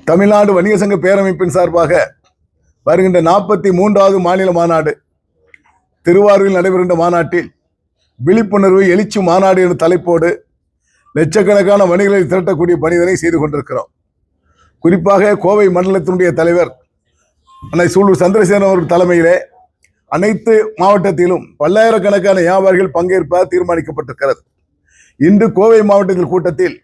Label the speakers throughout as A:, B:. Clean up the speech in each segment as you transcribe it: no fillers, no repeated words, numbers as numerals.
A: தமிழ்நாடு வணிக சங்க பேரமைப்பின் சார்பாக வருகின்ற 43வது மாநில மாநாடு திருவாரூரில் நடைபெறுகின்ற மாநாட்டில் விழிப்புணர்வு எழுச்சி மாநாடு என்ற தலைப்போடு லட்சக்கணக்கான வணிகர்களை திரட்டக்கூடிய பணிதனை செய்து கொண்டிருக்கிறோம். குறிப்பாக கோவை மண்டலத்தினுடைய தலைவர் அன்னை சூலூர் சந்திரசேகரன் அவர்கள் தலைமையிலே அனைத்து மாவட்டத்திலும் பல்லாயிரக்கணக்கான வியாபாரிகள் பங்கேற்ப தீர்மானிக்கப்பட்டிருக்கிறது. இன்று கோவை மாவட்டத்தில் கூட்டத்தில்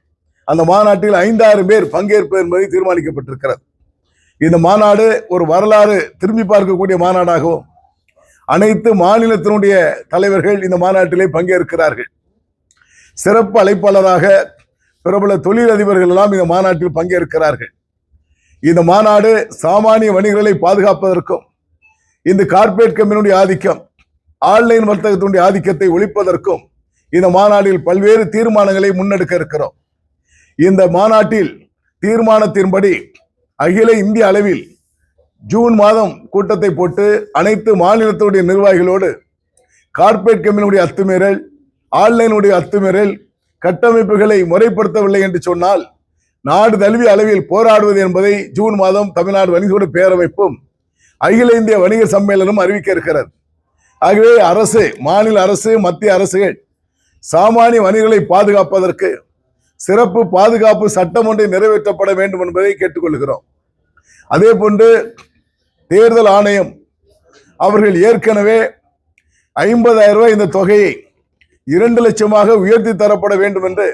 A: அந்த மாநாட்டில் 5000 பேர் பங்கேற்பது என்பதை தீர்மானிக்கப்பட்டிருக்கிறது. இந்த மாநாடு ஒரு வரலாறு திரும்பி பார்க்கக்கூடிய மாநாடாகவும் அனைத்து மாநிலத்தினுடைய தலைவர்கள் இந்த மாநாட்டிலே பங்கேற்கிறார்கள். சிறப்பு அழைப்பாளராக பிரபல தொழிலதிபர்கள் எல்லாம் இந்த மாநாட்டில் பங்கேற்கிறார்கள். இந்த மாநாடு சாமானிய வணிகர்களை பாதுகாப்பதற்கும் இந்த கார்ப்பரேட் கம்பெனியுடைய ஆதிக்கம் ஆன்லைன் வர்த்தகத்தினுடைய ஆதிக்கத்தை ஒழிப்பதற்கும் இந்த மாநாட்டில் பல்வேறு தீர்மானங்களை முன்னெடுக்க இருக்கிறோம். இந்த மாநாட்டில் தீர்மானத்தின்படி அகில இந்திய அளவில் ஜூன் மாதம் கூட்டத்தை போட்டு அனைத்து மாநிலத்துடைய நிர்வாகிகளோடு கார்ப்பரேட் கம்பெனியுடைய அத்துமீறல் ஆன்லைனுடைய அத்துமீறல் கட்டமைப்புகளை முறைப்படுத்தவில்லை என்று சொன்னால் நாடு தழுவிய அளவில் போராடுவது என்பதை ஜூன் மாதம் தமிழ்நாடு வணிக பேரமைப்பும் அகில இந்திய வணிக சம்மேளனம் அறிவிக்க இருக்கிறது. ஆகவே அரசு, மாநில அரசு, மத்திய அரசுகள் சாமானிய வணிகர்களை பாதுகாப்பதற்கு சிறப்பு பாதுகாப்பு சட்டம் ஒன்றை நிறைவேற்றப்பட வேண்டும் என்பதை கேட்டுக்கொள்கிறோம். அதே போன்று தேர்தல் ஆணையம் அவர்கள் ஏற்கனவே 50,000 ரூபாய் இந்த தொகையை 2 லட்சமாக உயர்த்தி தரப்பட வேண்டும் என்று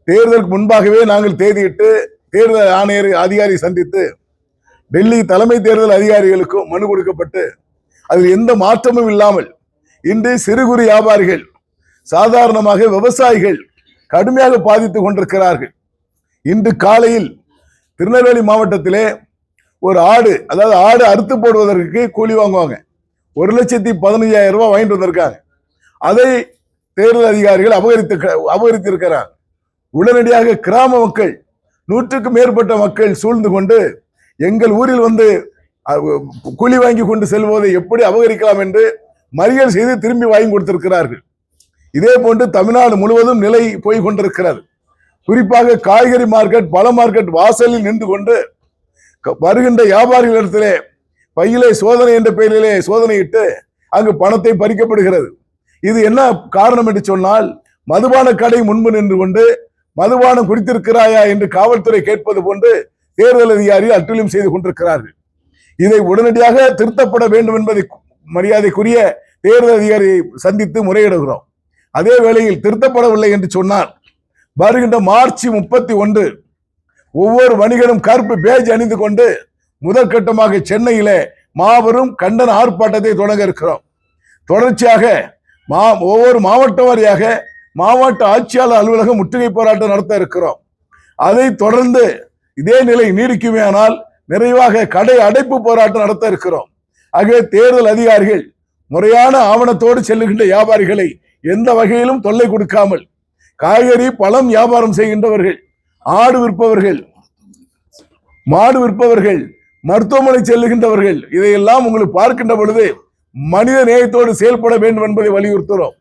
A: தேர்தலுக்கு முன்பாகவே நாங்கள் தேதியிட்டு தேர்தல் ஆணையர் அதிகாரி சந்தித்து டெல்லி தலைமை தேர்தல் அதிகாரிகளுக்கும் மனு கொடுக்கப்பட்டு அதில் எந்த மாற்றமும் இல்லாமல் இன்று சிறு குறு வியாபாரிகள், சாதாரணமாக விவசாயிகள் கடுமையாக பாதித்துக் கொண்டிருக்கிறார்கள். இன்று காலையில் திருநெல்வேலி மாவட்டத்திலே ஒரு ஆடு அறுத்து போடுவதற்கு கூலி வாங்குவாங்க. 1,15,000 ரூபாய் வாங்கிட்டு வந்திருக்காங்க. அதை தேர்தல் அதிகாரிகள் அபகரித்திருக்கிறார். உடனடியாக கிராம மக்கள் 100க்கும் மேற்பட்ட மக்கள் சூழ்ந்து கொண்டு எங்கள் ஊரில் வந்து கூலி வாங்கி கொண்டு செல்வதை எப்படி அபகரிக்கலாம் என்று மறியல் செய்து திரும்பி வாங்கி கொடுத்திருக்கிறார்கள். இதே போன்று தமிழ்நாடு முழுவதும் நிலை போய் கொண்டிருக்கிறது. குறிப்பாக காய்கறி மார்க்கெட், பழ மார்க்கெட் வாசலில் நின்று கொண்டு வருகின்ற வியாபாரிகளிடத்திலே பையிலே சோதனை என்ற பெயரிலே சோதனையிட்டு அங்கு பணத்தை பறிக்கப்படுகிறது. இது என்ன காரணம் என்று சொன்னால், மதுபான கடை முன்பு நின்று கொண்டு மதுபானம் குடித்திருக்கிறாயா என்று காவல்துறை கேட்பது போன்று தேர்தல் அதிகாரி அட்டுழியம் செய்து கொண்டிருக்கிறார்கள். இதை உடனடியாக திருத்தப்பட வேண்டும் என்பதை மரியாதைக்குரிய தேர்தல் அதிகாரியை சந்தித்து முறையிடுகிறோம். அதே வேளையில் திருத்தப்படவில்லை என்று சொன்னால் வருகின்ற மார்ச் 31 ஒவ்வொரு வணிகரும் கருப்பு பேஜ் அணிந்து கொண்டு முதற்கட்டமாக சென்னையிலே மாபெரும் கண்டன ஆர்ப்பாட்டத்தை தொடங்க இருக்கிறோம். தொடர்ச்சியாக ஒவ்வொரு மாவட்ட வாரியாக மாவட்ட ஆட்சியாளர் அலுவலகம் முற்றுகை போராட்டம் நடத்த இருக்கிறோம். அதை தொடர்ந்து இதே நிலை நீடிக்குமே ஆனால் நிறைவாக கடை அடைப்பு போராட்டம் நடத்த இருக்கிறோம். ஆகவே தேர்தல் அதிகாரிகள் முறையான ஆவணத்தோடு செல்லுகின்ற வியாபாரிகளை எந்த வகையிலும் தொல்லை கொடுக்காமல், காய்கறி பழம் வியாபாரம் செய்கின்றவர்கள், ஆடு விற்பவர்கள், மாடு விற்பவர்கள், மருத்துவமனை செல்லுகின்றவர்கள், இதையெல்லாம் உங்களுக்கு பார்க்கின்ற பொழுது மனித நேயத்தோடு செயல்பட வேண்டும் என்பதை வலியுறுத்துகிறோம்.